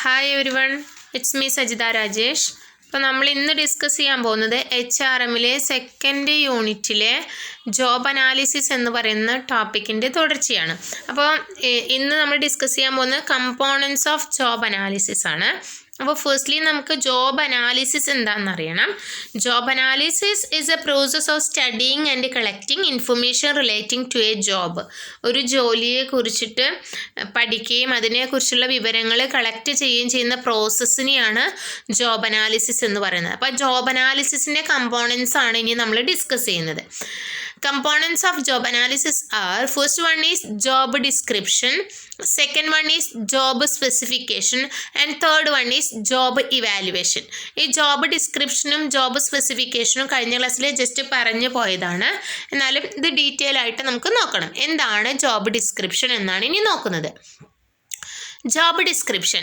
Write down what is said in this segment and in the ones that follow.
Hi every one, it's me Sajitha Rajesh. അപ്പോൾ നമ്മൾ ഇന്ന് ഡിസ്കസ് ചെയ്യാൻ പോകുന്നത് HRMലെ സെക്കൻഡ് യൂണിറ്റിലെ ജോബ് അനാലിസിസ് എന്ന് പറയുന്ന ടോപ്പിക്കിൻ്റെ തുടർച്ചയാണ്. അപ്പോൾ ഇന്ന് നമ്മൾ ഡിസ്കസ് ചെയ്യാൻ പോകുന്നത് കമ്പോണൻസ് ഓഫ് ജോബ് അനാലിസിസ് ആണ്. അപ്പോൾ ഫസ്റ്റ്ലി നമുക്ക് ജോബ് അനാലിസിസ് എന്താണെന്ന് അറിയണം. Job analysis is a process of studying and collecting information relating to a job. ഒരു ജോലിയെ കുറിച്ചിട്ട് പഠിക്കുകയും അതിനെക്കുറിച്ചുള്ള വിവരങ്ങൾ കളക്ട് ചെയ്യുകയും ചെയ്യുന്ന പ്രോസസ്സിനെയാണ് ജോബ് അനാലിസിസ് എന്ന് പറയുന്നത്. അപ്പോൾ ജോബ് അനാലിസിസിൻ്റെ കമ്പോണൻസ് ആണ് ഇനി നമ്മൾ ഡിസ്കസ് ചെയ്യുന്നത്. Components of job analysis are: first one is job description, second one is job specification, and third one is job evaluation. ഈ ജോബ് ഡിസ്ക്രിപ്ഷനും ജോബ് സ്പെസിഫിക്കേഷനും കഴിഞ്ഞ ക്ലാസ്സിൽ ജസ്റ്റ് പറഞ്ഞു പോയതാണ്. എന്നാലും ഇത് ഡീറ്റെയിൽ ആയിട്ട് നമുക്ക് നോക്കണം. എന്താണ് ജോബ് ഡിസ്ക്രിപ്ഷൻ എന്നാണ് ഇനി നോക്കുന്നത്. Job description.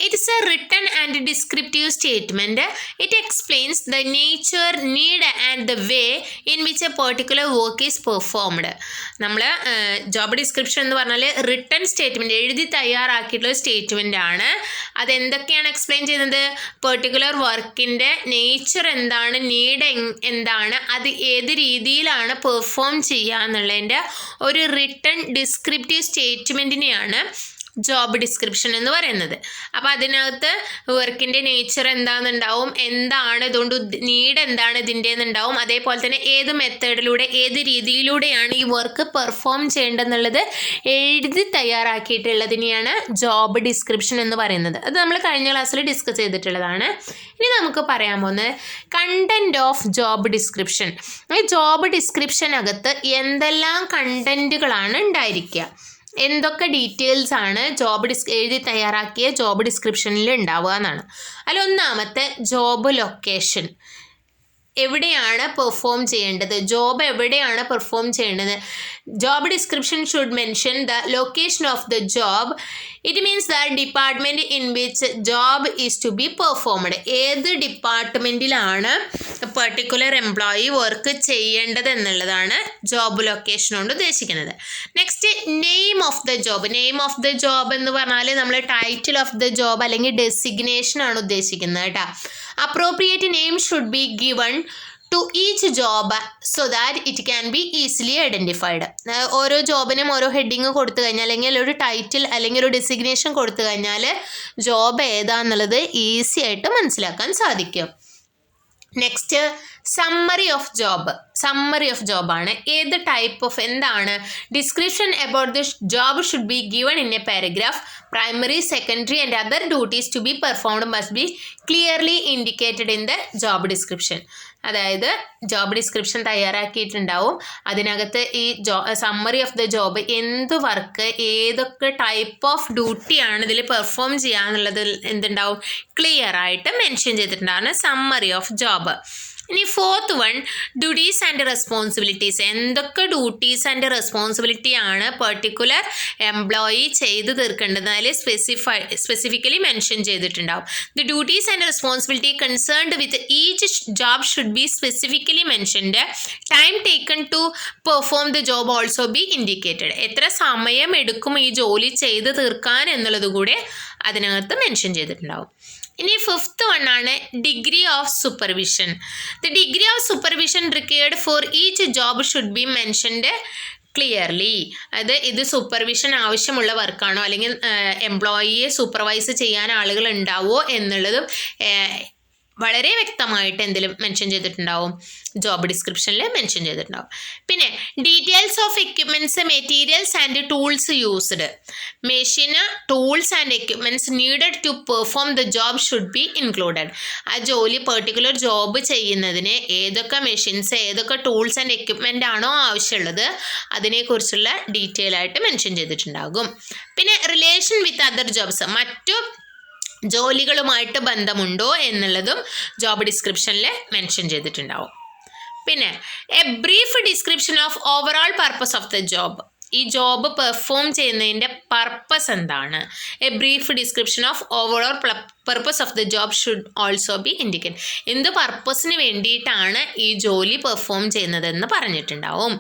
It is a written and descriptive statement. It explains the nature, need and the way in which a particular work is performed. നമ്മൾ ജോബ് ഡിസ്ക്രിപ്ഷൻ എന്ന് പറഞ്ഞാൽ റിട്ടൺ സ്റ്റേറ്റ്മെൻറ്റ്, എഴുതി തയ്യാറാക്കിയിട്ടുള്ള സ്റ്റേറ്റ്മെൻ്റ് ആണ്. അതെന്തൊക്കെയാണ് explain ചെയ്യുന്നത്? Particular വർക്കിൻ്റെ nature എന്താണ്, need എന്താണ്, അത് ഏത് രീതിയിലാണ് പെർഫോം ചെയ്യുക എന്നുള്ളതിൻ്റെ ഒരു റിട്ടൺ ഡിസ്ക്രിപ്റ്റീവ് സ്റ്റേറ്റ്മെൻറ്റിനെയാണ് ജോബ് ഡിസ്ക്രിപ്ഷൻ എന്ന് പറയുന്നത്. അപ്പോൾ അതിനകത്ത് വർക്കിൻ്റെ നേച്ചർ എന്താണെന്നുണ്ടാവും, എന്താണ് ഇതുകൊണ്ട് നീഡ് എന്താണ് ഇതിൻ്റെന്നുണ്ടാവും, അതേപോലെ തന്നെ ഏത് മെത്തേഡിലൂടെ ഏത് രീതിയിലൂടെയാണ് ഈ വർക്ക് പെർഫോം ചെയ്യേണ്ടതെന്നുള്ളത് എഴുതി തയ്യാറാക്കിയിട്ടുള്ളതിനെയാണ് ജോബ് ഡിസ്ക്രിപ്ഷൻ എന്ന് പറയുന്നത്. അത് നമ്മൾ കഴിഞ്ഞ ക്ലാസ്സിൽ ഡിസ്കസ് ചെയ്തിട്ടുള്ളതാണ്. ഇനി നമുക്ക് പറയാൻ പോകുന്നത് കണ്ടൻറ് ഓഫ് ജോബ് ഡിസ്ക്രിപ്ഷൻ. ഈ ജോബ് ഡിസ്ക്രിപ്ഷനകത്ത് എന്തെല്ലാം കണ്ടൻറ്റുകളാണ് ഉണ്ടായിരിക്കുക, എന്തൊക്കെ ഡീറ്റെയിൽസ് ആണ് എഴുതി തയ്യാറാക്കിയ ജോബ് ഡിസ്ക്രിപ്ഷനിൽ ഉണ്ടാവുക എന്നാണ്. അതിൽ ഒന്നാമത്തെ ജോബ് ലൊക്കേഷൻ. എവിടെയാണ് പെർഫോം ചെയ്യേണ്ടത്, ജോബ് എവിടെയാണ് പെർഫോം ചെയ്യേണ്ടത്. Job description should mention the location of the job. It means the department in which job is to be performed. ഏത് ഡിപ്പാർട്ട്മെൻറ്റിലാണ് പെർട്ടിക്കുലർ എംപ്ലോയി വർക്ക് ചെയ്യേണ്ടത് എന്നുള്ളതാണ് ജോബ് ലൊക്കേഷൻ കൊണ്ട് ഉദ്ദേശിക്കുന്നത്. Next name of the job. Name of the job എന്ന് പറഞ്ഞാൽ നമ്മൾ title of the job അല്ലെങ്കിൽ ഡെസിഗ്നേഷൻ ആണ് ഉദ്ദേശിക്കുന്നത് കേട്ടോ. Appropriate name should be given to each job so that it can be easily identified. ഓരോ ജോബിനും ഓരോ ഹെഡിങ് കൊടുത്തു കഴിഞ്ഞാൽ അല്ലെങ്കിൽ ഒരു ടൈറ്റിൽ അല്ലെങ്കിൽ ഒരു ഡെസിഗ്നേഷൻ കൊടുത്തു കഴിഞ്ഞാൽ ജോബ് ഏതാന്നുള്ളത് ഈസി ആയിട്ട് മനസ്സിലാക്കാൻ സാധിക്കും. Next summary of job. Summary of ജോബാണ്. ഏത് ടൈപ്പ് ഓഫ് എന്താണ് description about the job should be given in a paragraph. Primary, secondary and other duties to be performed must be clearly indicated in the job description. അതായത് job description തയ്യാറാക്കിയിട്ടുണ്ടാവും. അതിനകത്ത് ഈ summary of the job, എന്ത് work, ഏതൊക്കെ type of ഡ്യൂട്ടിയാണ് ഇതിൽ perform ചെയ്യാന്നുള്ളത് എന്തുണ്ടാവും, ക്ലിയർ ആയിട്ട് മെൻഷൻ ചെയ്തിട്ടുണ്ടാണ് സമ്മറി ഓഫ് ജോബ്. ഇനി fourth one duties and responsibilities. എന്തൊക്കെ ഡ്യൂട്ടീസ് ആൻഡ് റെസ്പോൺസിബിലിറ്റി ആണ് പെർട്ടിക്കുലർ എംപ്ലോയി ചെയ്ത് തീർക്കേണ്ടത് അതിൽ സ്പെസിഫിക്കലി മെൻഷൻ ചെയ്തിട്ടുണ്ടാവും. The duties and responsibility concerned with each job should be specifically mentioned. Time taken to perform the job also be indicated. എത്ര സമയം എടുക്കും ഈ ജോലി ചെയ്ത് തീർക്കാൻ എന്നുള്ളത് കൂടെ അതിനകത്ത് മെൻഷൻ ചെയ്തിട്ടുണ്ടാവും. ഇനി ഫിഫ്ത്ത് വൺ ആണ് degree of supervision. The degree of supervision required for each job should be mentioned clearly. അത് ഇത് സൂപ്പർവിഷൻ ആവശ്യമുള്ള വർക്കാണോ അല്ലെങ്കിൽ എംപ്ലോയിയെ സൂപ്പർവൈസ് ചെയ്യാൻ ആളുകൾ ഉണ്ടാവുമോ എന്നുള്ളതും വളരെ വ്യക്തമായിട്ട് എന്തിലും മെൻഷൻ ചെയ്തിട്ടുണ്ടാവും, ജോബ് ഡിസ്ക്രിപ്ഷനിൽ മെൻഷൻ ചെയ്തിട്ടുണ്ടാവും. പിന്നെ details of equipments, materials and tools used. Machine, tools and equipments needed to perform the job should be included. ആ ജോലി പെർട്ടിക്കുലർ ജോബ് ചെയ്യുന്നതിന് ഏതൊക്കെ മെഷീൻസ്, ഏതൊക്കെ ടൂൾസ് ആൻഡ് എക്യുപ്മെൻ്റ് ആണോ ആവശ്യമുള്ളത് അതിനെക്കുറിച്ചുള്ള ഡീറ്റെയിൽ ആയിട്ട് മെൻഷൻ ചെയ്തിട്ടുണ്ടാകും. പിന്നെ റിലേഷൻ വിത്ത് അതർ ജോബ്സ്, മറ്റു ജോലികളുമായിട്ട് ബന്ധമുണ്ടോ എന്നുള്ളതും ജോബ് ഡിസ്ക്രിപ്ഷനിൽ മെൻഷൻ ചെയ്തിട്ടുണ്ടാവും. പിന്നെ A brief description of overall purpose of the job. ഈ ജോബ് പെർഫോം ചെയ്യുന്നതിൻ്റെ പർപ്പസ് എന്താണ്? A brief description of overall purpose of the job should also be indicate. എന്ത് പർപ്പസിന് വേണ്ടിയിട്ടാണ് ഈ ജോലി പെർഫോം ചെയ്യുന്നതെന്ന് പറഞ്ഞിട്ടുണ്ടാവും.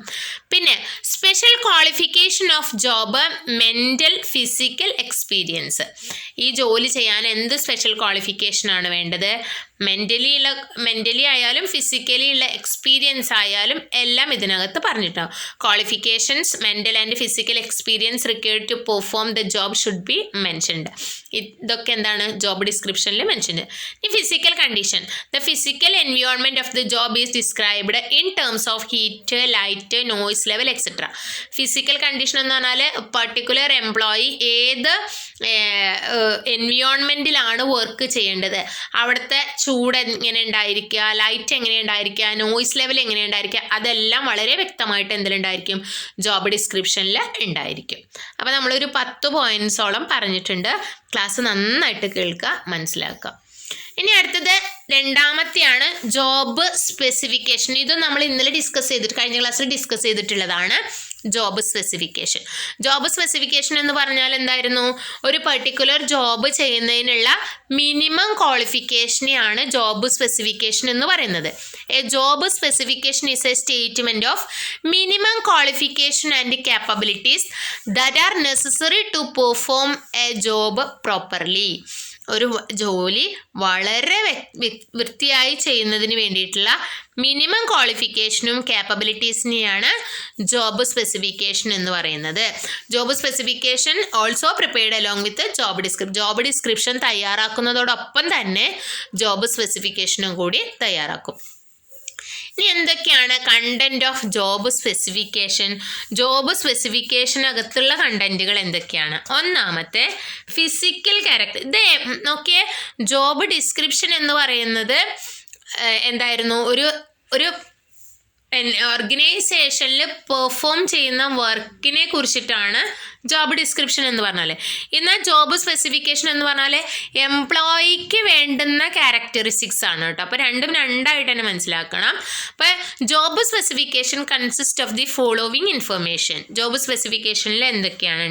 പിന്നെ special qualification of job mental physical experience. ഈ ജോലി ചെയ്യാൻ എന്ത് സ്പെഷ്യൽ ക്വാളിഫിക്കേഷനാണ് വേണ്ടത്? മെൻ്റലി ആയാലും ഫിസിക്കലി ഉള്ള എക്സ്പീരിയൻസ് ആയാലും എല്ലാം ഇതിനകത്ത് പറഞ്ഞിട്ടുണ്ടാവും. Qualifications mental and physical experience required to perform the job should be mentioned. ഇതൊക്കെ എന്താണ് ജോബ് ഡിസ്ക്രിപ്ഷനിൽ മെൻഷൻഡ്. ഈ physical condition, the physical environment of the job is described in terms of heat, light, noise level etcetera. Physical condition എന്ന് പറഞ്ഞാൽ particular employee ഏത് എൻവയോൺമെൻറ്റിലാണ് work ചെയ്യേണ്ടത്, അവിടുത്തെ ചൂട് എങ്ങനെ ഉണ്ടായിരിക്കുക, ലൈറ്റ് എങ്ങനെ ഉണ്ടായിരിക്കുക, നോയ്സ് ലെവൽ എങ്ങനെ ഉണ്ടായിരിക്കുക, അതെല്ലാം വളരെ വ്യക്തമായിട്ട് എന്തിലുണ്ടായിരിക്കും? ജോബ് ഡിസ്ക്രിപ്ഷനിൽ ഉണ്ടായിരിക്കും. അപ്പോൾ നമ്മളൊരു 10 പോയിൻറ്റ്സോളം പറഞ്ഞിട്ടുണ്ട്. ക്ലാസ് നന്നായിട്ട് കേൾക്കുക, മനസ്സിലാക്കുക. ഇനി അടുത്തത് രണ്ടാമത്തെയാണ് ജോബ് സ്പെസിഫിക്കേഷൻ. ഇതും നമ്മൾ ഇന്നലെ കഴിഞ്ഞ ക്ലാസ്സിൽ ഡിസ്കസ് ചെയ്തിട്ടുള്ളതാണ്. Job specification. ജോബ് സ്പെസിഫിക്കേഷൻ എന്ന് പറഞ്ഞാൽ എന്തായിരുന്നു? ഒരു പർട്ടിക്കുലർ ജോബ് ചെയ്യുന്നതിനുള്ള മിനിമം ക്വാളിഫിക്കേഷനെയാണ് ജോബ് സ്പെസിഫിക്കേഷൻ എന്ന് പറയുന്നത്. A job specification is a statement of minimum qualification and capabilities that are necessary to perform a job properly. ഒരു ജോലി വളരെ വൃത്തിയായി ചെയ്യുന്നതിന് വേണ്ടിയിട്ടുള്ള മിനിമം ക്വാളിഫിക്കേഷനും ക്യാപ്പബിലിറ്റീസിനെയാണ് ജോബ് സ്പെസിഫിക്കേഷൻ എന്ന് പറയുന്നത്. Job specification also prepared along with job description തയ്യാറാക്കുന്നതോടൊപ്പം തന്നെ ജോബ് സ്പെസിഫിക്കേഷനും കൂടി തയ്യാറാക്കും. ഇനി എന്തൊക്കെയാണ് content of job specification? Job സ്പെസിഫിക്കേഷനകത്തുള്ള കണ്ടന്റുകൾ എന്തൊക്കെയാണ്? ഒന്നാമത്തെ ഫിസിക്കൽ ക്യാരക്ടർ. ഇത് നോക്കിയേ, ജോബ് ഡിസ്ക്രിപ്ഷൻ എന്ന് പറയുന്നത് എന്തായിരുന്നു? ഒരു ഓർഗനൈസേഷനിൽ പെർഫോം ചെയ്യുന്ന വർക്കിനെ കുറിച്ചിട്ടാണ് ജോബ് ഡിസ്ക്രിപ്ഷൻ എന്ന് പറഞ്ഞാൽ. എന്നാൽ ജോബ് സ്പെസിഫിക്കേഷൻ എന്ന് പറഞ്ഞാൽ എംപ്ലോയിക്ക് വേണ്ടുന്ന ക്യാരക്ടറിസ്റ്റിക്സ് ആണ് കേട്ടോ. അപ്പോൾ രണ്ടായിട്ട് തന്നെ മനസ്സിലാക്കണം. അപ്പോൾ job specification consist of the following information. Job സ്പെസിഫിക്കേഷനിൽ എന്തൊക്കെയാണ്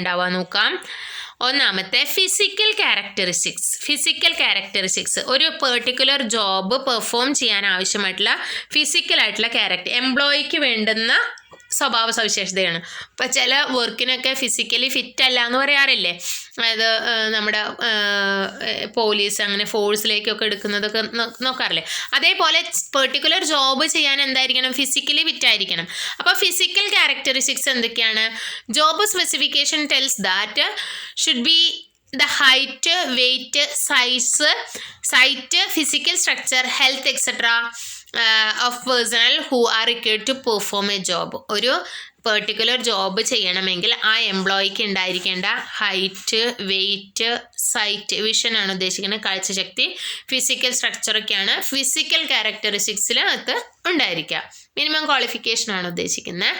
ഉണ്ടാവുക നോക്കാം. ഒന്നാമത്തെ ഫിസിക്കൽ ക്യാരക്ടറിസ്റ്റിക്സ്. ഒരു പെർട്ടിക്കുലർ ജോബ് പെർഫോം ചെയ്യാൻ ആവശ്യമായിട്ടുള്ള ഫിസിക്കലായിട്ടുള്ള ക്യാരക്ടർ, എംപ്ലോയിക്ക് വേണ്ടുന്ന സ്വഭാവ സവിശേഷതയാണ്. ഇപ്പം ചില വർക്കിനൊക്കെ ഫിസിക്കലി ഫിറ്റ് അല്ല എന്ന് പറയാറില്ലേ? അതായത് നമ്മുടെ പോലീസ് അങ്ങനെ ഫോഴ്സിലേക്കൊക്കെ എടുക്കുന്നതൊക്കെ നോക്കാറില്ലേ? അതേപോലെ പെർട്ടിക്കുലർ ജോബ് ചെയ്യാൻ എന്തായിരിക്കണം? ഫിസിക്കലി ഫിറ്റ് ആയിരിക്കണം. അപ്പോൾ ഫിസിക്കൽ ക്യാരക്ടറിസ്റ്റിക്സ് എന്തൊക്കെയാണ്? Job specification tells that should be the height, weight, size, physical structure, health, etc. of personnel who are required to perform a job. ഒരു പെർട്ടിക്കുലർ ജോബ് ചെയ്യണമെങ്കിൽ ആ എംപ്ലോയിക്ക് ഉണ്ടായിരിക്കേണ്ട height, weight, site, വിഷനാണ് ഉദ്ദേശിക്കുന്നത്, കാഴ്ചശക്തി, physical സ്ട്രക്ചറൊക്കെയാണ് physical ക്യാരക്ടറിസ്റ്റിക്സിനകത്ത് ഉണ്ടായിരിക്കുക. Minimum ക്വാളിഫിക്കേഷനാണ് ഉദ്ദേശിക്കുന്നത്.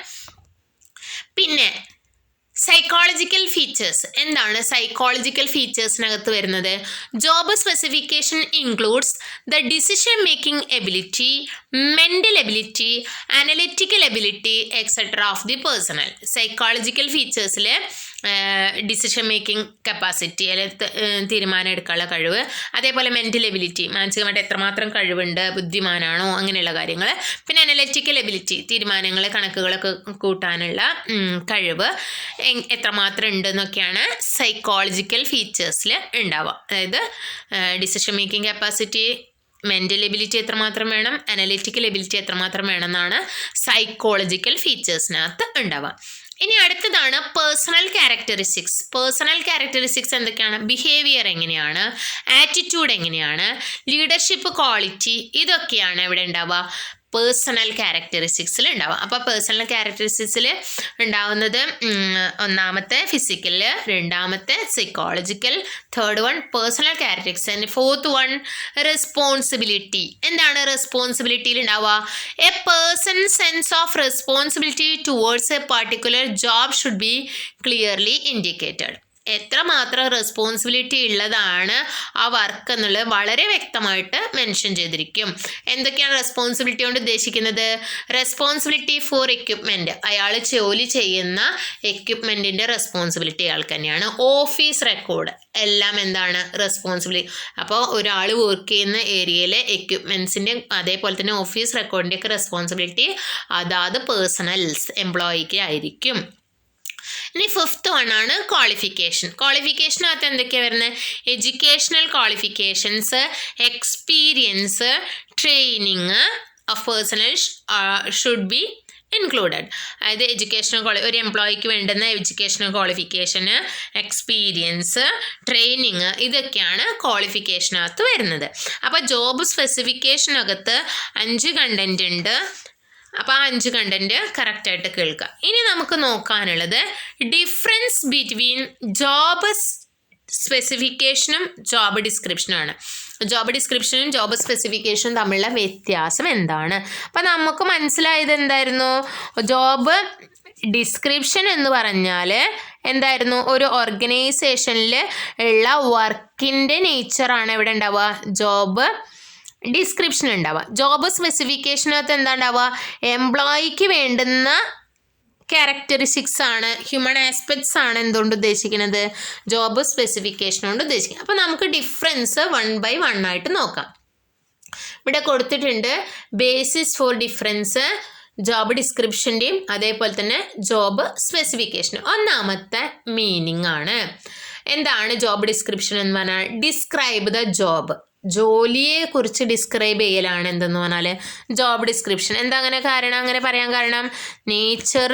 പിന്നെ സൈക്കോളജിക്കൽ ഫീച്ചേഴ്സ്. എന്താണ് സൈക്കോളജിക്കൽ ഫീച്ചേഴ്സിനകത്ത് വരുന്നത്? Job specification includes the decision making ability, mental ability, analytical ability etcetera of the personnel. Psychological ഫീച്ചേഴ്സിൽ ഡിസിഷൻ മേക്കിംഗ് കപ്പാസിറ്റി, അല്ലെങ്കിൽ തീരുമാനം എടുക്കാനുള്ള കഴിവ്, അതേപോലെ മെൻ്റൽ എബിലിറ്റി, മാനസികമായിട്ട് എത്രമാത്രം കഴിവുണ്ട്, ബുദ്ധിമാനാണോ, അങ്ങനെയുള്ള കാര്യങ്ങൾ. പിന്നെ അനലിറ്റിക്കൽ എബിലിറ്റി, തീരുമാനങ്ങൾ, കണക്കുകളൊക്കെ കൂട്ടാനുള്ള കഴിവ് എത്രമാത്രം ഉണ്ടെന്നൊക്കെയാണ് സൈക്കോളജിക്കൽ ഫീച്ചേഴ്സിൽ ഉണ്ടാവുക. അതായത് decision making capacity, mental ability എത്രമാത്രം വേണം, അനലിറ്റിക്കൽ എബിലിറ്റി എത്രമാത്രം വേണം എന്നാണ് സൈക്കോളജിക്കൽ ഫീച്ചേഴ്സിനകത്ത് ഉണ്ടാവുക. ഇനി അടുത്തതാണ് പേഴ്സണൽ ക്യാരക്ടറിസ്റ്റിക്സ് എന്തൊക്കെയാണ്? ബിഹേവിയർ എങ്ങനെയാണ്, ആറ്റിറ്റ്യൂഡ് എങ്ങനെയാണ്, ലീഡർഷിപ്പ് ക്വാളിറ്റി, ഇതൊക്കെയാണ് ഇവിടെ ഉണ്ടാവുക പേഴ്സണൽ ക്യാരക്ടറിസ്റ്റിക്സിൽ ഉണ്ടാവുക. അപ്പോൾ പേഴ്സണൽ ക്യാരക്ടറിസ്റ്റിക്സിൽ ഉണ്ടാവുന്നത് ഒന്നാമത്തെ ഫിസിക്കൽ, രണ്ടാമത്തെ psychological, third one personal characteristics and fourth one responsibility. എന്താണ് റെസ്പോൺസിബിലിറ്റിയിൽ ഉണ്ടാവുക? A person sense of responsibility towards A particular job should B clearly indicated. എത്രമാത്രം റെസ്പോൺസിബിലിറ്റി ഉള്ളതാണ് ആ വർക്ക് എന്നുള്ളത് വളരെ വ്യക്തമായിട്ട് മെൻഷൻ ചെയ്തിരിക്കും. എന്തൊക്കെയാണ് റെസ്പോൺസിബിലിറ്റി കൊണ്ട് ഉദ്ദേശിക്കുന്നത്? റെസ്പോൺസിബിലിറ്റി ഫോർ എക്യുപ്മെൻറ്റ്, അയാൾ ജോലി ചെയ്യുന്ന എക്യുപ്മെൻറ്റിൻ്റെ റെസ്പോൺസിബിലിറ്റി അയാൾക്ക് തന്നെയാണ്. ഓഫീസ് റെക്കോർഡ് എല്ലാം എന്താണ്? റെസ്പോൺസിബിലിറ്റി. അപ്പോൾ ഒരാൾ വർക്ക് ചെയ്യുന്ന ഏരിയയിലെ എക്യുപ്മെൻസിൻ്റെ അതേപോലെ തന്നെ ഓഫീസ് റെക്കോർഡിൻ്റെയൊക്കെ റെസ്പോൺസിബിലിറ്റി അതാത് പേഴ്സണൽസ് എംപ്ലോയിക്ക് ആയിരിക്കും. ഇനി ഫിഫ്ത്ത് വൺ ആണ് ക്വാളിഫിക്കേഷൻ. ക്വാളിഫിക്കേഷനകത്ത് എന്തൊക്കെയാണ് വരുന്നത്? Educational qualifications, experience, training of personal should be included. അതായത് ഒരു എംപ്ലോയിക്ക് വേണ്ടുന്ന എഡ്യൂക്കേഷണൽ ക്വാളിഫിക്കേഷന്, എക്സ്പീരിയൻസ്, ട്രെയിനിങ്, ഇതൊക്കെയാണ് ക്വാളിഫിക്കേഷനകത്ത് വരുന്നത്. അപ്പോൾ ജോബ് സ്പെസിഫിക്കേഷനകത്ത് 5 കണ്ടന്റ് ഉണ്ട്. അപ്പോൾ ആ 5 കണ്ടന്റ് കറക്റ്റായിട്ട് കേൾക്കുക. ഇനി നമുക്ക് നോക്കാനുള്ളത് ഡിഫറൻസ് ബിറ്റ്വീൻ ജോബ് സ്പെസിഫിക്കേഷനും ജോബ് ഡിസ്ക്രിപ്ഷനുമാണ്. ജോബ് ഡിസ്ക്രിപ്ഷനും ജോബ് സ്പെസിഫിക്കേഷനും തമ്മിലുള്ള വ്യത്യാസം എന്താണ്? അപ്പം നമുക്ക് മനസ്സിലായത് എന്തായിരുന്നു? ജോബ് ഡിസ്ക്രിപ്ഷൻ എന്ന് പറഞ്ഞാൽ എന്തായിരുന്നു? ഒരു ഓർഗനൈസേഷനിൽ ഉള്ള വർക്കിൻ്റെ നേച്ചറാണ് എവിടെ ഉണ്ടാവുക? ജോബ് ഡിസ്ക്രിപ്ഷൻ ഉണ്ടാവുക. ജോബ് സ്പെസിഫിക്കേഷനകത്ത് എന്താ ഉണ്ടാവുക? എംപ്ലോയിക്ക് വേണ്ടുന്ന ക്യാരക്ടറിസ്റ്റിക്സ് ആണ്, ഹ്യൂമൻ ആസ്പെക്ട്സ് ആണ് എന്തുകൊണ്ട് ഉദ്ദേശിക്കുന്നത്? ജോബ് സ്പെസിഫിക്കേഷൻ കൊണ്ട് ഉദ്ദേശിക്കുന്നത്. അപ്പോൾ നമുക്ക് ഡിഫറൻസ് 1 by 1 ആയിട്ട് നോക്കാം. ഇവിടെ കൊടുത്തിട്ടുണ്ട് ബേസിസ് ഫോർ ഡിഫറൻസ് ജോബ് ഡിസ്ക്രിപ്ഷൻ്റെയും അതേപോലെ തന്നെ ജോബ് സ്പെസിഫിക്കേഷനും. ഒന്നാമത്തെ മീനിങ് ആണ്. എന്താണ് ജോബ് ഡിസ്ക്രിപ്ഷൻ എന്ന് പറഞ്ഞാൽ? ഡിസ്ക്രൈബ് ദ ജോബ്, ജോലിയെ കുറിച്ച് ഡിസ്ക്രൈബ് ചെയ്യലാണ് എന്തെന്ന് പറഞ്ഞാൽ ജോബ് ഡിസ്ക്രിപ്ഷൻ. എന്താ അങ്ങനെ പറയാൻ കാരണം nature,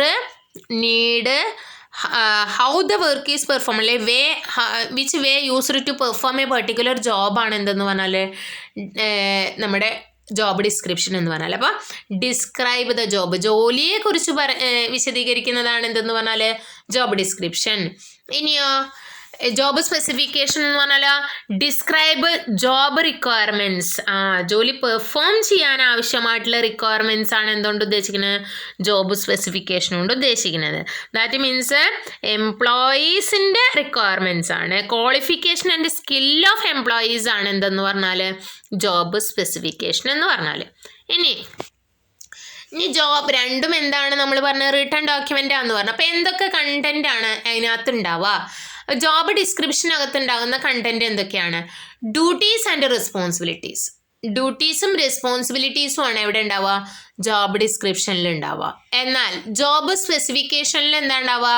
need, how the work is perform, അല്ലെ which way used to perform a particular ജോബാണ് എന്തെന്ന് പറഞ്ഞാൽ നമ്മുടെ ജോബ് ഡിസ്ക്രിപ്ഷൻ എന്ന് പറഞ്ഞാൽ. അപ്പോൾ ഡിസ്ക്രൈബ് ദ ജോബ്, ജോലിയെ കുറിച്ച് വിശദീകരിക്കുന്നതാണ് എന്തെന്ന് പറഞ്ഞാൽ ജോബ് ഡിസ്ക്രിപ്ഷൻ. ഇനിയോ ജോബ് സ്പെസിഫിക്കേഷൻ എന്ന് പറഞ്ഞാൽ ഡിസ്ക്രൈബ് ജോബ് റിക്വയർമെൻറ്റ്സ്, ജോലി പെർഫോം ചെയ്യാൻ ആവശ്യമായിട്ടുള്ള റിക്വയർമെൻറ്റ്സ് ആണ് എന്തുകൊണ്ട് ഉദ്ദേശിക്കുന്നത്? ജോബ് സ്പെസിഫിക്കേഷൻ കൊണ്ട് ഉദ്ദേശിക്കുന്നത്. ദാറ്റ് മീൻസ് എംപ്ലോയീസിൻ്റെ റിക്വയർമെൻറ്റ്സ് ആണ്. Qualification and skill of employees ആണ് എന്തെന്ന് പറഞ്ഞാൽ ജോബ് സ്പെസിഫിക്കേഷൻ എന്ന് പറഞ്ഞാൽ. ഇനി ജോബ് രണ്ടും എന്താണ് നമ്മൾ പറഞ്ഞത്? റിട്ടേൺ ഡോക്യുമെൻ്റ് ആണെന്ന് പറഞ്ഞു. അപ്പോൾ എന്തൊക്കെ കണ്ടന്റ് ആണ് അതിനകത്ത് ഉണ്ടാവുക? ജോബ് ഡിസ്ക്രിപ്ഷനകത്ത് ഉണ്ടാകുന്ന കണ്ടന്റ് എന്തൊക്കെയാണ്? Duties and responsibilities. ഡ്യൂട്ടീസും റെസ്പോൺസിബിലിറ്റീസും ആണ് എവിടെ ഉണ്ടാവുക? ജോബ് ഡിസ്ക്രിപ്ഷനിൽ ഉണ്ടാവുക. എന്നാൽ ജോബ് സ്പെസിഫിക്കേഷനിൽ എന്താ ഉണ്ടാവുക?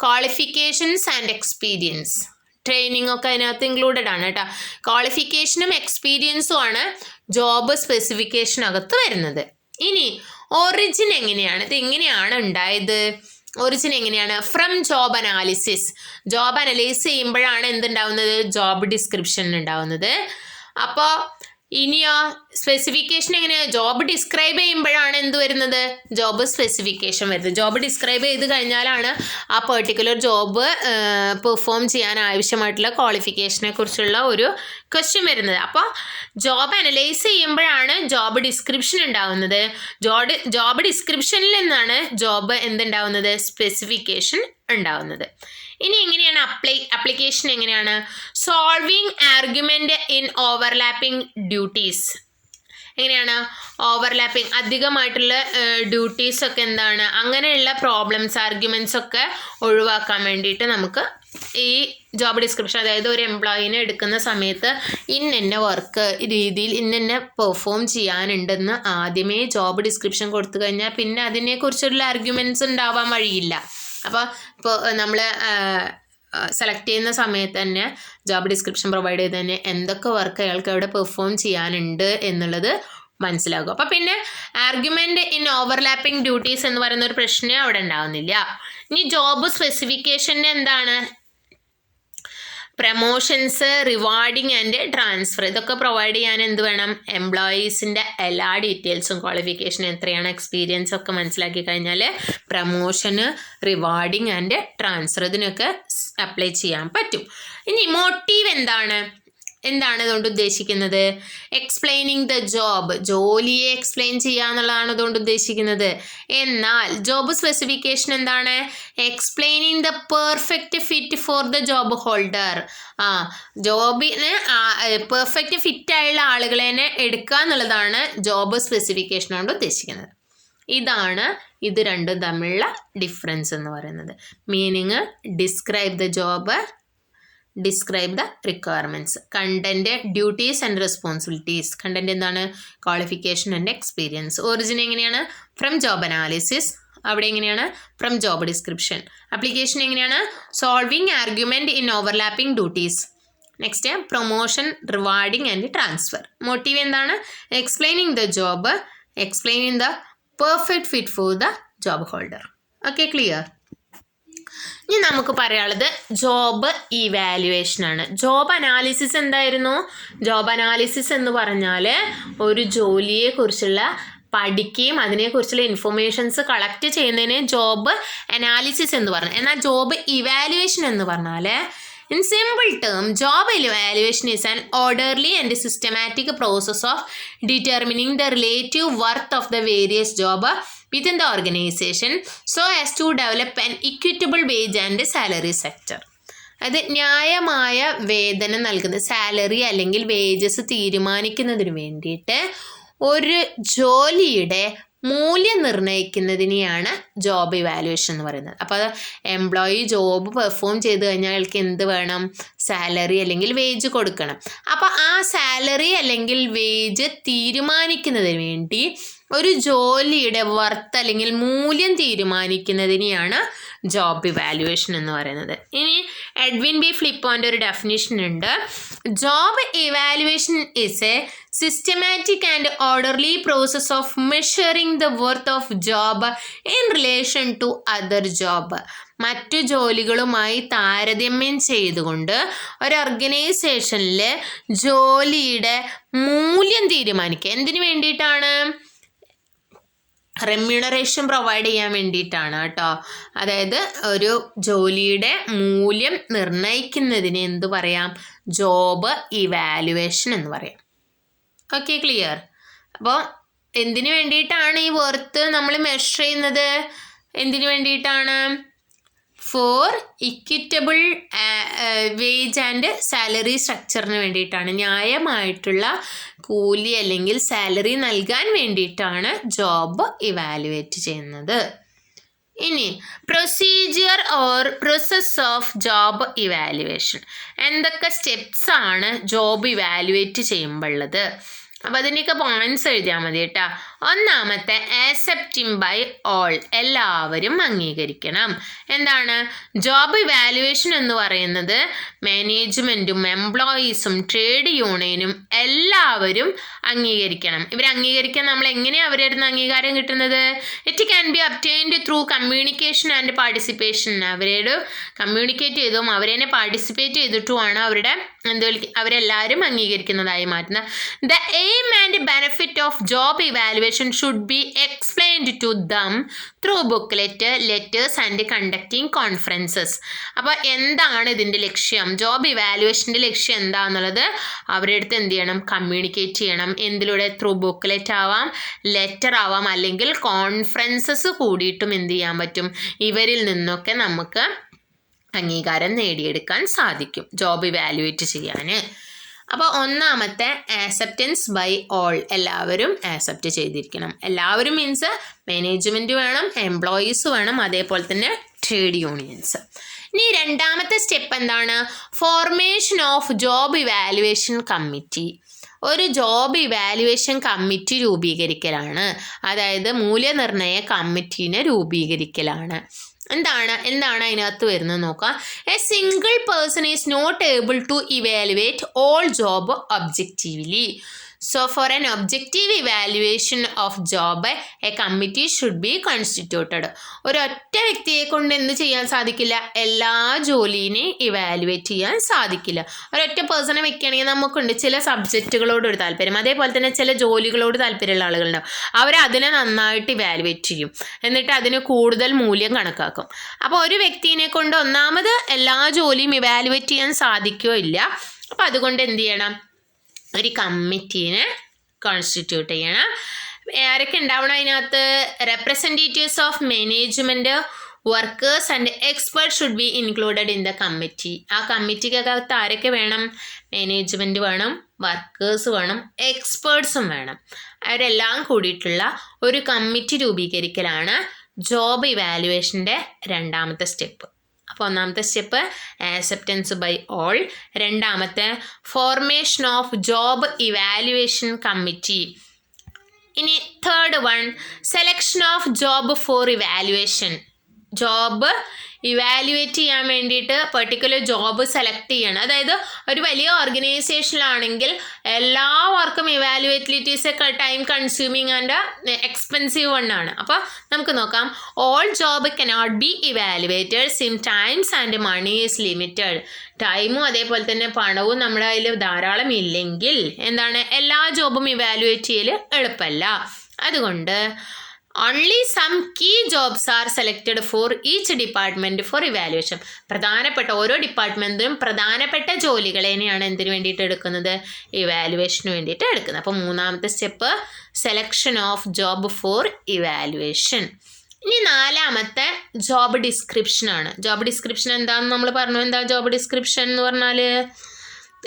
ക്വാളിഫിക്കേഷൻസ് ആൻഡ് എക്സ്പീരിയൻസ്, ട്രെയിനിങ് ഒക്കെ അതിനകത്ത് ഇൻക്ലൂഡഡ് ആണ് കേട്ടോ. ക്വാളിഫിക്കേഷനും എക്സ്പീരിയൻസും ആണ് ജോബ് സ്പെസിഫിക്കേഷനകത്ത് വരുന്നത്. ഇനി ഒറിജിൻ എങ്ങനെയാണ്? ഇത് എങ്ങനെയാണ് ഉണ്ടായത്? ഒറിജിൻ എങ്ങനെയാണ്? From job analysis. Job analyse ചെയ്യുമ്പോഴാണ് എന്തുണ്ടാവുന്നത്? ജോബ് ഡിസ്ക്രിപ്ഷൻ ഉണ്ടാവുന്നത്. അപ്പോൾ ഇനിയോ സ്പെസിഫിക്കേഷൻ എങ്ങനെയാണ്? ജോബ് ഡിസ്ക്രൈബ് ചെയ്യുമ്പോഴാണ് എന്ത് വരുന്നത്? ജോബ് സ്പെസിഫിക്കേഷൻ വരുന്നത്. ജോബ് ഡിസ്ക്രൈബ് ചെയ്ത് കഴിഞ്ഞാലാണ് ആ പെർട്ടിക്കുലർ ജോബ് പെർഫോം ചെയ്യാൻ ആവശ്യമായിട്ടുള്ള ക്വാളിഫിക്കേഷനെ കുറിച്ചുള്ള ഒരു ക്വസ്റ്റ്യൻ വരുന്നത്. അപ്പോൾ ജോബ് അനലൈസ് ചെയ്യുമ്പോഴാണ് ജോബ് ഡിസ്ക്രിപ്ഷൻ ഉണ്ടാവുന്നത്. ജോബ് ഡിസ്ക്രിപ്ഷനിൽ നിന്നാണ് ജോബ് എന്തുണ്ടാവുന്നത്? സ്പെസിഫിക്കേഷൻ ഉണ്ടാവുന്നത്. ഇനി എങ്ങനെയാണ് അപ്ലിക്കേഷൻ എങ്ങനെയാണ്? Solving argument in overlapping duties. എങ്ങനെയാണ് ഓവർലാപ്പിംഗ്? അധികമായിട്ടുള്ള ഡ്യൂട്ടീസ് ഒക്കെ എന്താണ്? അങ്ങനെയുള്ള പ്രോബ്ലംസ്, ആർഗ്യുമെന്റ്സ് ഒക്കെ ഒഴിവാക്കാൻ വേണ്ടിയിട്ട് നമുക്ക് ഈ ജോബ് ഡിസ്ക്രിപ്ഷൻ, അതായത് ഒരു എംപ്ലോയിനെ എടുക്കുന്ന സമയത്ത് ഇന്ന വർക്ക് രീതിയിൽ ഇന്ന പെർഫോം ചെയ്യാനുണ്ടെന്ന് ആദ്യമേ ജോബ് ഡിസ്ക്രിപ്ഷൻ കൊടുത്തു കഴിഞ്ഞാൽ പിന്നെ അതിനെക്കുറിച്ചുള്ള ആർഗ്യുമെന്റ്സ് ഉണ്ടാവാൻ വഴിയില്ല. ഇപ്പോൾ നമ്മൾ സെലക്ട് ചെയ്യുന്ന സമയത്ത് തന്നെ ജോബ് ഡിസ്ക്രിപ്ഷൻ പ്രൊവൈഡ് ചെയ്ത് തന്നെ എന്തൊക്കെ വർക്ക് അയാൾക്ക് അവിടെ പെർഫോം ചെയ്യാനുണ്ട് എന്നുള്ളത് മനസ്സിലാകും. അപ്പോൾ പിന്നെ ആർഗ്യുമെൻ്റ് ഇൻ ഓവർലാപ്പിംഗ് ഡ്യൂട്ടീസ് എന്ന് പറയുന്ന ഒരു പ്രശ്നം അവിടെ ഉണ്ടാവുന്നില്ല. ഇനി ജോബ് സ്പെസിഫിക്കേഷൻ്റെ എന്താണ്? പ്രമോഷൻസ്, റിവാർഡിങ് ആൻഡ് ട്രാൻസ്ഫർ, ഇതൊക്കെ പ്രൊവൈഡ് ചെയ്യാൻ എന്ത് വേണം? എംപ്ലോയീസിൻ്റെ എല്ലാ ഡീറ്റെയിൽസും, ക്വാളിഫിക്കേഷൻ എത്രയാണ്, എക്സ്പീരിയൻസ് ഒക്കെ മനസ്സിലാക്കി കഴിഞ്ഞാൽ പ്രമോഷന്, റിവാർഡിങ് ആൻഡ് ട്രാൻസ്ഫർ ഇതിനൊക്കെ അപ്ലൈ ചെയ്യാൻ പറ്റും. ഇനി മോട്ടീവ് എന്താണ്? എന്താണ് ഇതുകൊണ്ട് ഉദ്ദേശിക്കുന്നത്? എക്സ്പ്ലെയിനിങ് ദ ജോബ്, ജോലിയെ എക്സ്പ്ലെയിൻ ചെയ്യുക എന്നുള്ളതാണ് ഇതുകൊണ്ട് ഉദ്ദേശിക്കുന്നത്. എന്നാൽ ജോബ് സ്പെസിഫിക്കേഷൻ എന്താണ്? Explaining the perfect fit for the job holder. ജോബിന് പെർഫെക്റ്റ് ഫിറ്റായുള്ള ആളുകളെ എടുക്കുക എന്നുള്ളതാണ് ജോബ് സ്പെസിഫിക്കേഷൻ കൊണ്ട് ഉദ്ദേശിക്കുന്നത്. ഇതാണ് ഇത് രണ്ടും തമ്മിലുള്ള ഡിഫറൻസ് എന്ന് പറയുന്നത്. Meaning describe the job, describe the requirements. Content, duties and responsibilities. Content എന്താണ്? Qualification and experience. ഒറിജിൻ എങ്ങനെയാണ്? From job analysis. അവിടെ എങ്ങനെയാണ്? From job description. അപ്ലിക്കേഷൻ എങ്ങനെയാണ്? Solving argument in overlapping duties. Next promotion, rewarding and transfer. Motive എന്താണ്? Explaining the job, explaining the perfect fit for the job holder. Okay, clear? ഇനി നമുക്ക് പറയാനുള്ളത് job evaluation ആണ്. Job analysis എന്തായിരുന്നു? Job analysis എന്ന് പറഞ്ഞാൽ ഒരു ജോലിയെക്കുറിച്ചുള്ള പഠിക്കുകയും അതിനെക്കുറിച്ചുള്ള ഇൻഫർമേഷൻസ് കളക്ട് ചെയ്യുന്നതിന് ജോബ് അനാലിസിസ് എന്ന് പറഞ്ഞു. എന്നാൽ ജോബ് ഇവാലുവേഷൻ എന്ന് പറഞ്ഞാൽ in simple term, job evaluation is an orderly and systematic process of determining the relative worth of the various job within the organization so as to develop an equitable wage and salary sector. അത് ന്യായമായ വേതനം നൽകുന്ന salary അല്ലെങ്കിൽ wages തീരുമാനിക്കുന്നതിന് വേണ്ടിയിട്ട് ഒരു ജോലിയുടെ മൂല്യം നിർണ്ണയിക്കുന്നതിനെയാണ് ജോബ് ഇവാലുവേഷൻ എന്ന് പറയുന്നത്. അപ്പോൾ അത് എംപ്ലോയി ജോബ് പെർഫോം ചെയ്ത് കഴിഞ്ഞാൽ അയാൾക്ക് എന്ത് വേണം? സാലറി അല്ലെങ്കിൽ വേജ് കൊടുക്കണം. അപ്പോൾ ആ സാലറി അല്ലെങ്കിൽ വേജ് തീരുമാനിക്കുന്നതിന് വേണ്ടി ഒരു ജോലിയുടെ വർത്ത് അല്ലെങ്കിൽ മൂല്യം തീരുമാനിക്കുന്നതിനെയാണ് ജോബ് ഇവാലുവേഷൻ എന്ന് പറയുന്നത്. ഇനി എഡ്വിൻ ബി ഫ്ലിപ്പോൻ്റെ ഒരു ഡെഫിനിഷൻ ഉണ്ട്. Job evaluation is a systematic and orderly process of measuring the worth of job in relation to other job. മറ്റു ജോലികളുമായി താരതമ്യം ചെയ്തുകൊണ്ട് ഒരു ഓർഗനൈസേഷനിൽ ജോലിയുടെ മൂല്യം തീരുമാനിക്കുക. എന്തിനു വേണ്ടിയിട്ടാണ്? റെമ്യൂണറേഷൻ പ്രൊവൈഡ് ചെയ്യാൻ വേണ്ടിയിട്ടാണ് കേട്ടോ. അതായത് ഒരു ജോലിയുടെ മൂല്യം നിർണ്ണയിക്കുന്നതിന് എന്ത് പറയാം? ജോബ് ഇവാലുവേഷൻ എന്ന് പറയാം. Okay, clear? അപ്പോൾ എന്തിനു വേണ്ടിയിട്ടാണ് ഈ വർത്ത് നമ്മൾ മെഷർ ചെയ്യുന്നത്? എന്തിനു വേണ്ടിയിട്ടാണ്? For equitable wage and salary സ്ട്രക്ചറിന് വേണ്ടിയിട്ടാണ്. ന്യായമായിട്ടുള്ള കൂലി അല്ലെങ്കിൽ സാലറി നൽകാൻ വേണ്ടിയിട്ടാണ് ജോബ് ഇവാലുവേറ്റ് ചെയ്യുന്നത്. ഇനി procedure or process of job evaluation. എന്തൊക്കെ സ്റ്റെപ്സ് ആണ് ജോബ് ഇവാലുവേറ്റ് ചെയ്യുമ്പോഴുള്ളത്? അപ്പോൾ അതിൻ്റെയൊക്കെ പോയിന്റ്സ് എഴുതിയാൽ മതി കേട്ടോ. ഒന്നാമത്തെ ആക്സെപ്റ്റിംഗ് ബൈ ഓൾ, എല്ലാവരും അംഗീകരിക്കണം. എന്താണ് ജോബ് ഇവാലുവേഷൻ എന്ന് പറയുന്നത്? മാനേജ്മെൻറ്റും എംപ്ലോയീസും ട്രേഡ് യൂണിയനും എല്ലാവരും അംഗീകരിക്കണം. ഇവർ അംഗീകരിക്കാൻ നമ്മൾ എങ്ങനെയാണ് അവരുടെ അടുത്ത് അംഗീകാരം കിട്ടുന്നത്? It can be obtained through communication and participation. അവരോട് കമ്മ്യൂണിക്കേറ്റ് ചെയ്തും അവരെ പാർട്ടിസിപ്പേറ്റ് ചെയ്തിട്ടുമാണ് അവരെല്ലാവരും അംഗീകരിക്കുന്നതായി മാറ്റുന്നത്. The aim and benefit of job evaluation should be explained to them through booklet, letters and conducting conferences. അപ്പോൾ എന്താണ് ഇതിൻ്റെ ലക്ഷ്യം? ജോബ് ഇവാലുവേഷൻ്റെ ലക്ഷ്യം എന്താണെന്നുള്ളത് അവരുടെ അടുത്ത് എന്ത് ചെയ്യണം? കമ്മ്യൂണിക്കേറ്റ് ചെയ്യണം. എന്തിലൂടെ? ത്രൂ ബുക്ക്ലെറ്റ് ആവാം, ലെറ്റർ ആവാം, അല്ലെങ്കിൽ കോൺഫറൻസസ് കൂടിയിട്ടും എന്ത് ചെയ്യാൻ പറ്റും? ഇവരിൽ നിന്നൊക്കെ നമുക്ക് അംഗീകാരം നേടിയെടുക്കാൻ സാധിക്കും ജോബ് ഇവാലുവേറ്റ് ചെയ്യാൻ. അപ്പോൾ ഒന്നാമത്തെ ആക്സെപ്റ്റൻസ് ബൈ ഓൾ, എല്ലാവരും ആക്സെപ്റ്റ് ചെയ്തിരിക്കണം. എല്ലാവരും മീൻസ് മാനേജ്മെൻറ്റ് വേണം, എംപ്ലോയീസ് വേണം, അതേപോലെ തന്നെ ട്രേഡ് യൂണിയൻസ്. ഇനി രണ്ടാമത്തെ സ്റ്റെപ്പ് എന്താണ്? Formation of job evaluation committee. ഒരു ജോബ് ഇവാലുവേഷൻ കമ്മിറ്റി രൂപീകരിക്കലാണ്. അതായത് മൂല്യനിർണ്ണയ കമ്മിറ്റീനെ രൂപീകരിക്കലാണ്. എന്താണ് അതിനകത്ത് വരുന്നത് നോക്കാം. A single person is not able to evaluate all job objectively. So for an objective evaluation of job, a committee should be constituted. ഒരൊറ്റ വ്യക്തിയെ കൊണ്ട് എന്ത് ചെയ്യാൻ സാധിക്കില്ല? എല്ലാ ജോലിനെ ഇവാലുവേറ്റ് ചെയ്യാൻ സാധിക്കില്ല. ഒരൊറ്റ പേഴ്സണെ വെക്കുകയാണെങ്കിൽ നമുക്കുണ്ട് ചില സബ്ജക്റ്റുകളോട് ഒരു താല്പര്യം, അതേപോലെ തന്നെ ചില ജോലികളോട് താല്പര്യമുള്ള ആളുകളുണ്ടാവും. അവരതിനെ നന്നായിട്ട് ഇവാലുവേറ്റ് ചെയ്യും, എന്നിട്ട് അതിന് കൂടുതൽ മൂല്യം കണക്കാക്കും. അപ്പോൾ ഒരു വ്യക്തിയെ കൊണ്ട് ഒന്നാമത് എല്ലാ ജോലിയും ഇവാലുവേറ്റ് ചെയ്യാൻ സാധിക്കുകയോ ഇല്ല. അപ്പോൾ അപ്പോൾ അതുകൊണ്ട് എന്ത് ചെയ്യണം, ഒരു കമ്മിറ്റീനെ കോൺസ്റ്റിറ്റ്യൂട്ട് ചെയ്യണം. ആരൊക്കെ ഉണ്ടാവണം അതിനകത്ത്? Representatives of management, workers and expert should be included in the committee. ആ കമ്മിറ്റിക്കകത്ത് ആരൊക്കെ വേണം? മാനേജ്മെൻറ്റ് വേണം, വർക്കേഴ്സ് വേണം, എക്സ്പേർട്സും വേണം. അവരെല്ലാം കൂടിയിട്ടുള്ള ഒരു കമ്മിറ്റി രൂപീകരിക്കലാണ് ജോബ് ഇവാലുവേഷൻ്റെ രണ്ടാമത്തെ സ്റ്റെപ്പ്. അപ്പോൾ ഒന്നാമത്തെ സ്റ്റെപ്പ് ആക്സെപ്റ്റൻസ് ബൈ ഓൾ, രണ്ടാമത്തെ formation of job evaluation committee. ഇനി third one selection of job for evaluation. Job evaluate ചെയ്യാൻ വേണ്ടിയിട്ട് പെർട്ടിക്കുലർ ജോബ് സെലക്ട് ചെയ്യണം. അതായത് ഒരു വലിയ ഓർഗനൈസേഷനിലാണെങ്കിൽ എല്ലാ വർക്കും ഇവാലുവേറ്റിലിറ്റീസ് ഒക്കെ ടൈം കൺസ്യൂമിങ് ആൻഡ് എക്സ്പെൻസീവ് വണ്ണാണ്. അപ്പോൾ നമുക്ക് നോക്കാം. All job cannot be evaluated since times and money is limited. ടൈമും അതേപോലെ തന്നെ പണവും നമ്മുടെ കയ്യിൽ ധാരാളം ഇല്ലെങ്കിൽ എന്താണ്, എല്ലാ ജോബും ഇവാലുവേറ്റ് ചെയ്യൽ എളുപ്പമല്ല. അതുകൊണ്ട് only some key jobs are selected for each department for evaluation. പ്രധാനപ്പെട്ട ഓരോ ഡിപ്പാർട്ട്മെൻറ്റിനും പ്രധാനപ്പെട്ട ജോലികളെയാണ് എന്തിനു വേണ്ടിയിട്ട് എടുക്കുന്നത്? ഇവാലുവേഷന് വേണ്ടിയിട്ട് എടുക്കുന്നത്. അപ്പോൾ മൂന്നാമത്തെ step selection of job for evaluation. ഇനി നാലാമത്തെ ജോബ് ഡിസ്ക്രിപ്ഷനാണ്. ജോബ് ഡിസ്ക്രിപ്ഷൻ എന്താണെന്ന് നമ്മൾ പറഞ്ഞു. എന്താ ജോബ് ഡിസ്ക്രിപ്ഷൻ എന്ന് പറഞ്ഞാൽ?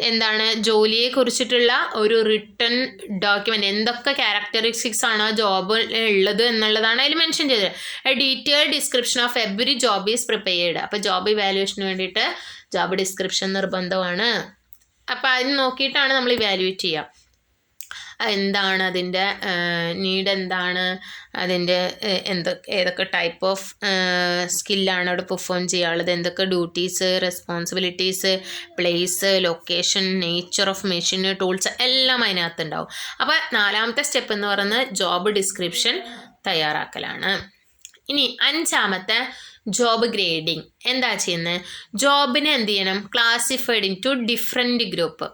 എന്താണ്? ജോലിയെ കുറിച്ചിട്ടുള്ള ഒരു റിട്ടൺ ഡോക്യുമെൻ്റ്, എന്തൊക്കെ ക്യാരക്ടറിസ്റ്റിക്സ് ആണോ ജോബ് ഉള്ളത് എന്നുള്ളതാണ് അതിൽ മെൻഷൻ ചെയ്തത്. A detailed description of every job is prepared. അപ്പോൾ ജോബ് ഇവാലുവേഷന് വേണ്ടിയിട്ട് ജോബ് ഡിസ്ക്രിപ്ഷൻ നിർബന്ധമാണ്. അപ്പോൾ അതിന് നോക്കിയിട്ടാണ് നമ്മൾ ഇവാലുവേറ്റ് ചെയ്യുക. എന്താണ് അതിൻ്റെ നീഡ്, എന്താണ് അതിൻ്റെ ഏതൊക്കെ ടൈപ്പ് ഓഫ് സ്കില്ലാണ് അവിടെ പെർഫോം ചെയ്യാനുള്ളത്, എന്തൊക്കെ duties, responsibilities, place, location, nature of machine, tools എല്ലാം അതിനകത്തുണ്ടാവും. അപ്പോൾ നാലാമത്തെ സ്റ്റെപ്പ് എന്ന് പറയുന്നത് ജോബ് ഡിസ്ക്രിപ്ഷൻ തയ്യാറാക്കലാണ്. ഇനി അഞ്ചാമത്തെ ജോബ് ഗ്രേഡിങ്. എന്താ ചെയ്യുന്നത്? ജോബിനെ എന്ത് ചെയ്യണം? Classified into different group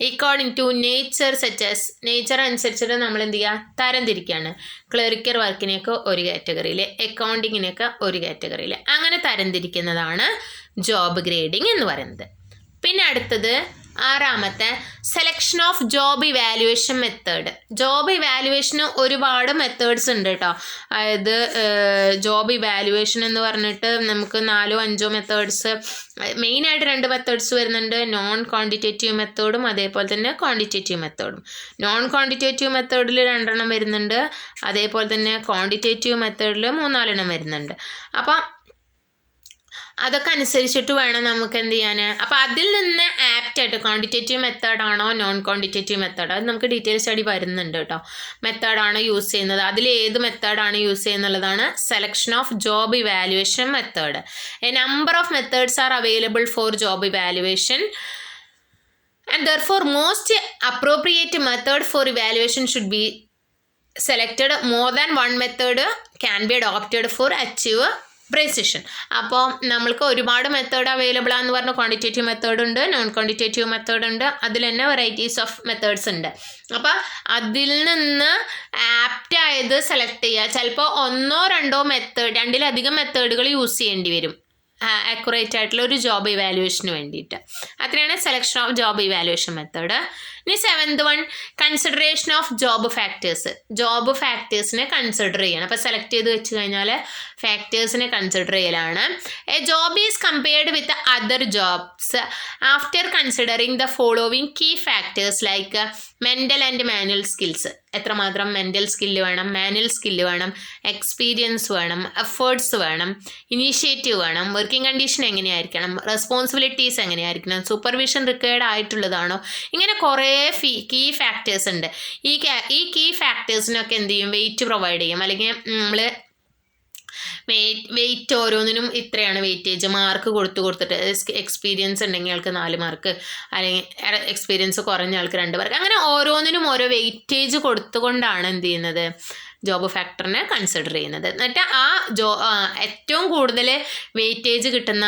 according to nature such as. Nature അനുസരിച്ചിട്ട് നമ്മൾ എന്ത് ചെയ്യുക? തരം തിരിക്കുകയാണ്. ക്ലറിക്കൽ വർക്കിനെയൊക്കെ ഒരു കാറ്റഗറിയിൽ, അക്കൗണ്ടിങ്ങിനെയൊക്കെ ഒരു കാറ്റഗറിയിൽ, അങ്ങനെ തരം തിരിക്കുന്നതാണ് ജോബ് ഗ്രേഡിങ് എന്ന് പറയുന്നത്. പിന്നെ അടുത്തത് ആറാമത്തെ selection of job evaluation method. Job ഇവാലുവേഷന് ഒരുപാട് മെത്തേഡ്സ് ഉണ്ട് കേട്ടോ. അതായത് ജോബ് ഇവാലുവേഷൻ എന്ന് പറഞ്ഞിട്ട് നമുക്ക് 4-5 മെത്തേഡ്സ്, മെയിനായിട്ട് 2 മെത്തേഡ്സ് വരുന്നുണ്ട്. നോൺ ക്വാണ്ടിറ്റേറ്റീവ് മെത്തേഡും അതേപോലെ തന്നെ ക്വാണ്ടിറ്റേറ്റീവ് മെത്തേഡും. നോൺ ക്വാണ്ടിറ്റേറ്റീവ് മെത്തേഡിൽ 2 വരുന്നുണ്ട്, അതേപോലെ തന്നെ ക്വാണ്ടിറ്റേറ്റീവ് മെത്തേഡിൽ 3-4 വരുന്നുണ്ട്. അപ്പം അതൊക്കെ അനുസരിച്ചിട്ട് വേണം നമുക്ക് എന്ത് ചെയ്യാൻ. അപ്പോൾ അതിൽ നിന്ന് ആപ്റ്റായിട്ട് ക്വാണ്ടിറ്റേറ്റീവ് മെത്തേഡാണോ നോൺ ക്വാണ്ടിറ്റേറ്റീവ് മെത്തേഡ്, അത് നമുക്ക് ഡീറ്റെയിൽ സ്റ്റഡി വരുന്നുണ്ട് കേട്ടോ. മെത്തേഡാണോ യൂസ് ചെയ്യുന്നത്, അതിൽ ഏത് മെത്തേഡാണ് യൂസ് ചെയ്യുന്നുള്ളതാണ് selection of job evaluation method. A number of methods are available for job evaluation and therefore most appropriate method for evaluation should be selected. More than one method can be adopted for achieve precision. അപ്പോൾ നമ്മൾക്ക് ഒരുപാട് method available ആണെന്ന് പറഞ്ഞ quantitative method ഉണ്ട്, non quantitative method ഉണ്ട്, അതിൽ തന്നെ varieties of methods ഉണ്ട്. അപ്പോൾ അതിൽ നിന്ന് ആപ്റ്റായത് സെലക്ട് ചെയ്യുക. ചിലപ്പോൾ 1-2 മെത്തേഡ്, 2-ലധികം മെത്തേഡുകൾ യൂസ് ചെയ്യേണ്ടി വരും അക്യുറേറ്റ് ആയിട്ടുള്ള ഒരു ജോബ് ഇവാലുവേഷന് വേണ്ടിയിട്ട്. അത്രയാണ് selection of job evaluation method. ഇനി 7th one consideration of job factors. Job ഫാക്ടേഴ്സിനെ കൺസിഡർ ചെയ്യണം. അപ്പോൾ സെലക്ട് ചെയ്ത് വെച്ച് കഴിഞ്ഞാൽ ഫാക്ടേഴ്സിനെ കൺസിഡർ ചെയ്യലാണ്. A job is compared with other jobs after considering the following key factors like mental and manual skills. എത്രമാത്രം മെൻ്റൽ സ്കില്ല് വേണം, മാനുവൽ സ്കില്ല് വേണം, എക്സ്പീരിയൻസ് വേണം, എഫേർട്സ് വേണം, ഇനീഷ്യേറ്റീവ് വേണം, വർക്കിംഗ് കണ്ടീഷൻ എങ്ങനെയായിരിക്കണം, റെസ്പോൺസിബിലിറ്റീസ് എങ്ങനെയായിരിക്കണം, സൂപ്പർവിഷൻ റിക്വയർഡ് ആയിട്ടുള്ളതാണോ, ഇങ്ങനെ കുറേ കീ ഫാക്ടേഴ്സ് ഉണ്ട്. ഈ കീ ഫാക്ടേഴ്സിനൊക്കെ എന്ത് ചെയ്യും? വെയിറ്റ് പ്രൊവൈഡ് ചെയ്യും. അല്ലെങ്കിൽ നമ്മൾ വെയിറ്റ് ഓരോന്നിനും ഇത്രയാണ് വെയിറ്റേജ്, മാർക്ക് കൊടുത്തിട്ട് എക്സ്പീരിയൻസ് ഉണ്ടെങ്കിൽ ആൾക്ക് 4 മാർക്ക്, അല്ലെങ്കിൽ എക്സ്പീരിയൻസ് കുറഞ്ഞ ആൾക്ക് 2 മാർക്ക്, അങ്ങനെ ഓരോന്നിനും ഓരോ വെയിറ്റേജ് കൊടുത്തുകൊണ്ടാണ് എന്ത് ചെയ്യുന്നത്? ജോബ് ഫാക്ടറിനെ കൺസിഡർ ചെയ്യുന്നത്. എന്നിട്ട് ആ ഏറ്റവും കൂടുതൽ വെയിറ്റേജ് കിട്ടുന്ന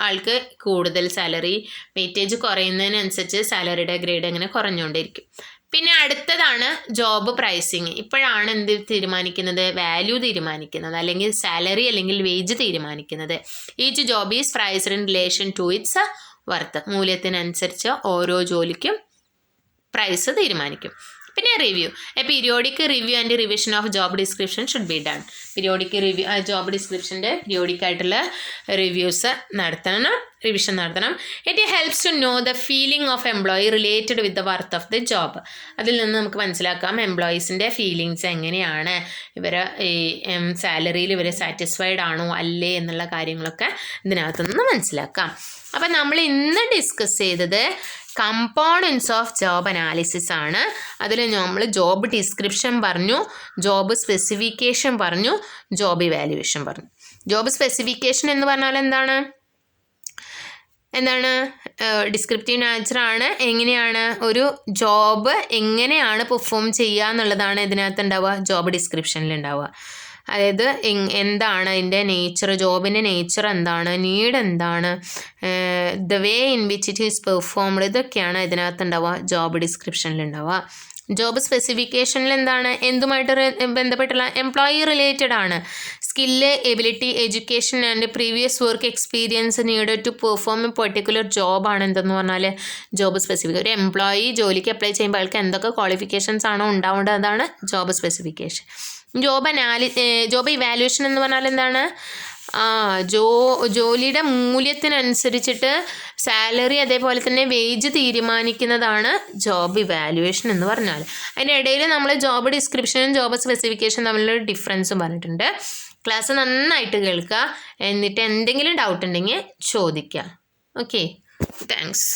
ആൾക്ക് കൂടുതൽ സാലറി, വെയിറ്റേജ് കുറയുന്നതിനനുസരിച്ച് സാലറിയുടെ ഗ്രേഡ് അങ്ങനെ കുറഞ്ഞുകൊണ്ടിരിക്കും. പിന്നെ അടുത്തതാണ് ജോബ് പ്രൈസിങ്. ഇപ്പോഴാണ് എന്ത് തീരുമാനിക്കുന്നത്? വാല്യൂ തീരുമാനിക്കുന്നത്, അല്ലെങ്കിൽ സാലറി അല്ലെങ്കിൽ വേജ് തീരുമാനിക്കുന്നത്. Each job is priced in relation to its worth. മൂല്യത്തിനനുസരിച്ച് ഓരോ ജോലിക്കും പ്രൈസ് തീരുമാനിക്കും. പിന്നെ review. A periodic review and revision of job description should be done. Periodic review, job ഡിസ്ക്രിപ്ഷൻ്റെ പീരിയോഡിക് ആയിട്ടുള്ള റിവ്യൂസ് നടത്തണം, റിവിഷൻ നടത്തണം. It helps to know the feeling of employee related with the worth of the job. അതിൽ നിന്ന് നമുക്ക് മനസ്സിലാക്കാം എംപ്ലോയീസിൻ്റെ feelings എങ്ങനെയാണ്, ഇവരെ ഈ സാലറിയിൽ ഇവർ സാറ്റിസ്ഫൈഡ് ആണോ അല്ലേ എന്നുള്ള കാര്യങ്ങളൊക്കെ ഇതിനകത്തു നിന്ന് മനസ്സിലാക്കാം. അപ്പം നമ്മൾ ഇന്ന് ഡിസ്കസ് ചെയ്തത് കമ്പോണൻസ് ഓഫ് ജോബ് അനാലിസിസ് ആണ്. അതിൽ നമ്മൾ ജോബ് ഡിസ്ക്രിപ്ഷൻ പറഞ്ഞു, ജോബ് സ്പെസിഫിക്കേഷൻ പറഞ്ഞു, ജോബ് ഇവാലുവേഷൻ പറഞ്ഞു. ജോബ് സ്പെസിഫിക്കേഷൻ എന്ന് പറഞ്ഞാൽ എന്താണ്? ഡിസ്ക്രിപ്റ്റീവ് നേച്ചറാണ്. എങ്ങനെയാണ് ഒരു ജോബ് എങ്ങനെയാണ് പെർഫോം ചെയ്യുക എന്നുള്ളതാണ് ഇതിനകത്ത് ഉണ്ടാവുക, ജോബ് ഡിസ്ക്രിപ്ഷനിൽ ഉണ്ടാവുക. അതായത് എന്താണ് അതിൻ്റെ നേച്ചർ, ജോബിൻ്റെ നേച്ചർ എന്താണ്, നീഡ് എന്താണ്, the way in which it is performed, ഇതൊക്കെയാണ് ഇതിനകത്ത് ഉണ്ടാവുക, ജോബ് ഡിസ്ക്രിപ്ഷനിൽ ഉണ്ടാവുക. ജോബ് സ്പെസിഫിക്കേഷനിൽ എന്താണ്, എന്തുമായിട്ട് ബന്ധപ്പെട്ടുള്ള, എംപ്ലോയി റിലേറ്റഡ് ആണ്. Skill, ability, education and previous work experience needed to perform a particular ജോബാണ് എന്തെന്ന് പറഞ്ഞാൽ ജോബ് സ്പെസിഫിക്. ഒരു എംപ്ലോയി ജോലിക്ക് അപ്ലൈ ചെയ്യുമ്പോൾ അയാൾക്ക് എന്തൊക്കെ ക്വാളിഫിക്കേഷൻസ് ആണോ ഉണ്ടാവേണ്ടത്, അതാണ് ജോബ് സ്പെസിഫിക്കേഷൻ. ജോബ് ഇവാലുവേഷൻ എന്ന് പറഞ്ഞാൽ എന്താണ്? ജോലിയുടെ മൂല്യത്തിനനുസരിച്ചിട്ട് സാലറി അതേപോലെ തന്നെ വേജ് തീരുമാനിക്കുന്നതാണ് ജോബ് ഇവാലുവേഷൻ എന്ന് പറഞ്ഞാൽ. അതിൻ്റെ ഇടയിൽ നമ്മൾ ജോബ് ഡിസ്ക്രിപ്ഷനും ജോബ് സ്പെസിഫിക്കേഷനും തമ്മിലുള്ള ഡിഫറൻസും പറഞ്ഞിട്ടുണ്ട്. ക്ലാസ് നന്നായിട്ട് കേൾക്കുക, എന്നിട്ട് എന്തെങ്കിലും ഡൗട്ട് ഉണ്ടെങ്കിൽ ചോദിക്കുക. Okay, thanks.